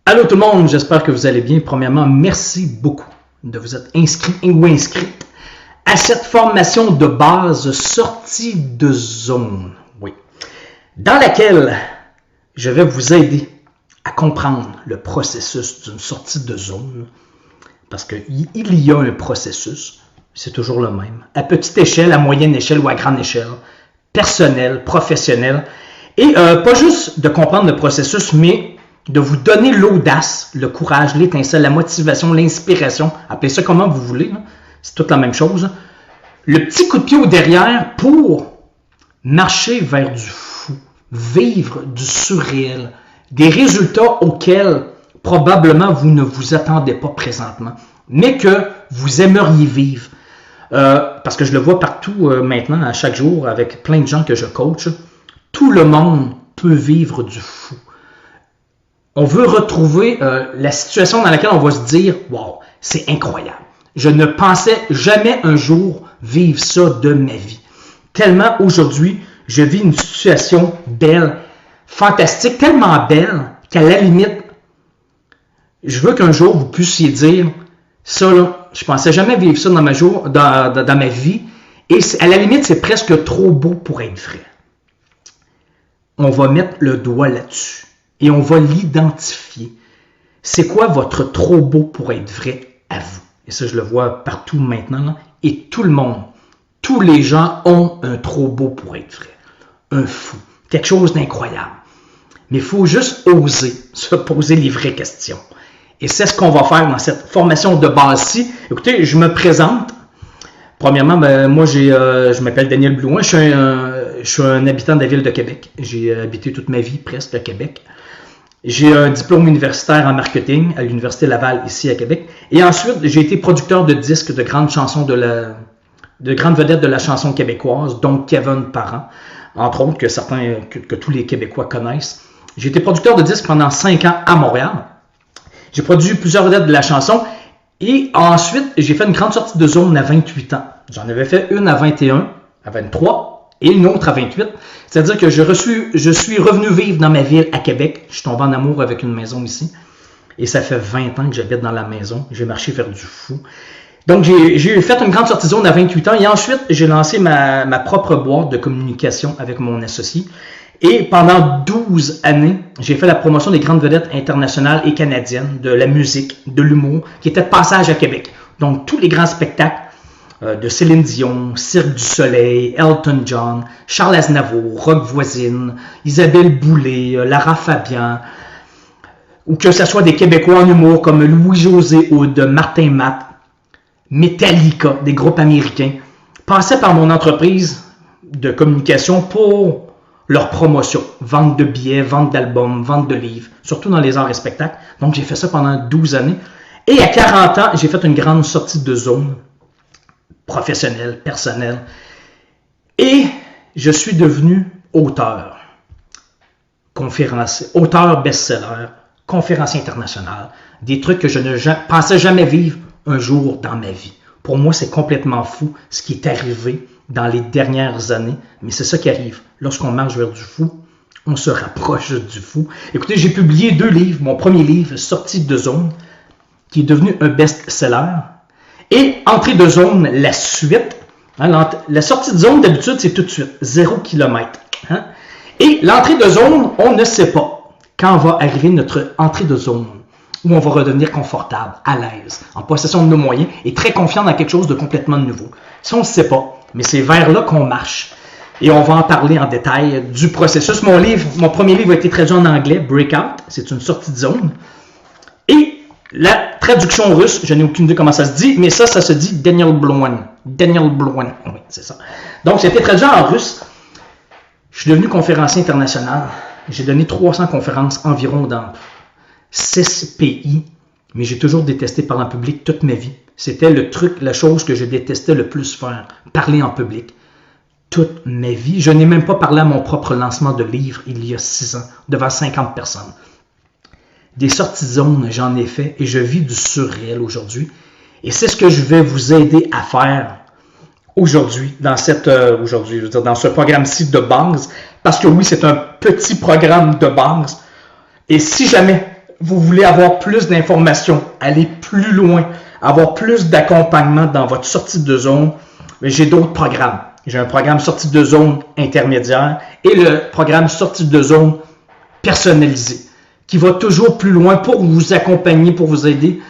Allô tout le monde, j'espère que vous allez bien. Premièrement, merci beaucoup de vous être inscrit ou inscrite à cette formation de base sortie de zone, oui, dans laquelle je vais vous aider à comprendre le processus d'une sortie de zone, parce qu'il y a un processus, c'est toujours le même, à petite échelle, à moyenne échelle ou à grande échelle, personnel, professionnel, et pas juste de comprendre le processus, mais de vous donner l'audace, le courage, l'étincelle, la motivation, l'inspiration, appelez ça comment vous voulez, c'est toute la même chose, le petit coup de pied au derrière pour marcher vers du fou, vivre du surréel, des résultats auxquels probablement vous ne vous attendez pas présentement, mais que vous aimeriez vivre. Parce que je le vois partout maintenant, à chaque jour, avec plein de gens que je coach, tout le monde peut vivre du fou. On veut retrouver la situation dans laquelle on va se dire « Wow, c'est incroyable. Je ne pensais jamais un jour vivre ça de ma vie. » Tellement aujourd'hui, je vis une situation belle, fantastique, tellement belle qu'à la limite, je veux qu'un jour vous puissiez dire « Ça là, je pensais jamais vivre ça dans ma vie et à la limite, c'est presque trop beau pour être vrai. » On va mettre le doigt là-dessus. Et on va l'identifier. C'est quoi votre trop beau pour être vrai à vous? Et ça, je le vois partout maintenant. Là. Et tout le monde, tous les gens ont un trop beau pour être vrai. Un fou. Quelque chose d'incroyable. Mais il faut juste oser se poser les vraies questions. Et c'est ce qu'on va faire dans cette formation de base-ci. Écoutez, je me présente. Premièrement, moi, je m'appelle Daniel Blouin. Je suis un habitant de la ville de Québec. J'ai habité toute ma vie presque à Québec. J'ai un diplôme universitaire en marketing à l'Université Laval, ici à Québec. Et ensuite, j'ai été producteur de disques de grandes chansons de grandes vedettes de la chanson québécoise, dont Kevin Parent, entre autres, que tous les Québécois connaissent. J'ai été producteur de disques pendant 5 ans à Montréal. J'ai produit plusieurs vedettes de la chanson. Et ensuite, j'ai fait une grande sortie de zone à 28 ans. J'en avais fait une à 21, à 23 et une autre à 28. C'est-à-dire que je suis revenu vivre dans ma ville à Québec. Je suis tombé en amour avec une maison ici. Et ça fait 20 ans que j'habite dans la maison. J'ai marché vers du fou. Donc, j'ai fait une grande sortie de zone à 28 ans. Et ensuite, j'ai lancé ma propre boîte de communication avec mon associé. Et pendant 12 années, j'ai fait la promotion des grandes vedettes internationales et canadiennes, de la musique, de l'humour, qui étaient de passage à Québec. Donc, tous les grands spectacles de Céline Dion, Cirque du Soleil, Elton John, Charles Aznavour, Rock Voisine, Isabelle Boulay, Lara Fabian, ou que ce soit des Québécois en humour comme Louis-José Hood, Martin Matt, Metallica, des groupes américains, passaient par mon entreprise de communication pour leur promotion, vente de billets, vente d'albums, vente de livres, surtout dans les arts et spectacles. Donc, j'ai fait ça pendant 12 années. Et à 40 ans, j'ai fait une grande sortie de zone professionnelle, personnelle. Et je suis devenu auteur, conférencier, auteur best-seller, conférencier international, des trucs que je ne pensais jamais vivre un jour dans ma vie. Pour moi, c'est complètement fou ce qui est arrivé dans les dernières années, mais c'est ça qui arrive. Lorsqu'on marche vers du fou, on se rapproche du fou. Écoutez, j'ai publié 2 livres. Mon premier livre, Sortie de zone, qui est devenu un best-seller. Et Entrée de zone, la suite. Hein, la sortie de zone, d'habitude, c'est tout de suite, 0 km. Hein? Et l'entrée de zone, on ne sait pas quand va arriver notre entrée de zone, où on va redevenir confortable, à l'aise, en possession de nos moyens et très confiant dans quelque chose de complètement nouveau. Ça, on ne sait pas, mais c'est vers là qu'on marche. Et on va en parler en détail du processus. Mon premier livre a été traduit en anglais, Breakout, c'est une sortie de zone. Et la traduction russe, je n'ai aucune idée comment ça se dit, mais ça se dit Daniel Blouin. Daniel Blouin, oui, c'est ça. Donc, c'était traduit en russe. Je suis devenu conférencier international. J'ai donné 300 conférences environ dans 6 pays, mais j'ai toujours détesté parler en public toute ma vie. C'était la chose que je détestais le plus faire, parler en public. Toute ma vie. Je n'ai même pas parlé à mon propre lancement de livre il y a 6 ans, devant 50 personnes. Des sorties de zone, j'en ai fait et je vis du surréel aujourd'hui. Et c'est ce que je vais vous aider à faire aujourd'hui, dans ce programme-ci de base. Parce que oui, c'est un petit programme de base. Et si jamais vous voulez avoir plus d'informations, aller plus loin, avoir plus d'accompagnement dans votre sortie de zone, j'ai d'autres programmes. J'ai un programme sortie de zone intermédiaire et le programme sortie de zone personnalisé qui va toujours plus loin pour vous accompagner, pour vous aider.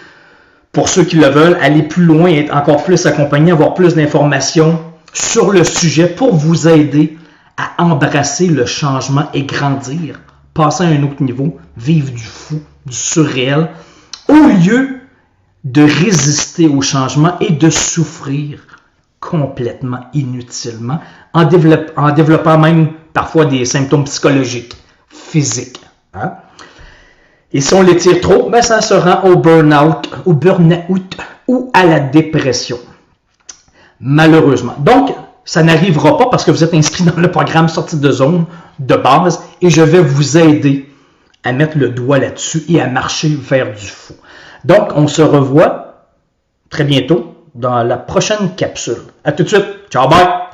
Pour ceux qui le veulent, aller plus loin et être encore plus accompagné, avoir plus d'informations sur le sujet pour vous aider à embrasser le changement et grandir, passer à un autre niveau, vivre du fou, du surréel, au lieu de résister au changement et de souffrir complètement inutilement en développant même parfois des symptômes psychologiques, physiques. Hein? Et si on l'étire trop, ben ça se rend au burn-out ou à la dépression. Malheureusement. Donc, ça n'arrivera pas parce que vous êtes inscrit dans le programme sortie de zone de base et je vais vous aider à mettre le doigt là-dessus et à marcher vers du fou. Donc, on se revoit très bientôt dans la prochaine capsule. À tout de suite. Ciao, bye!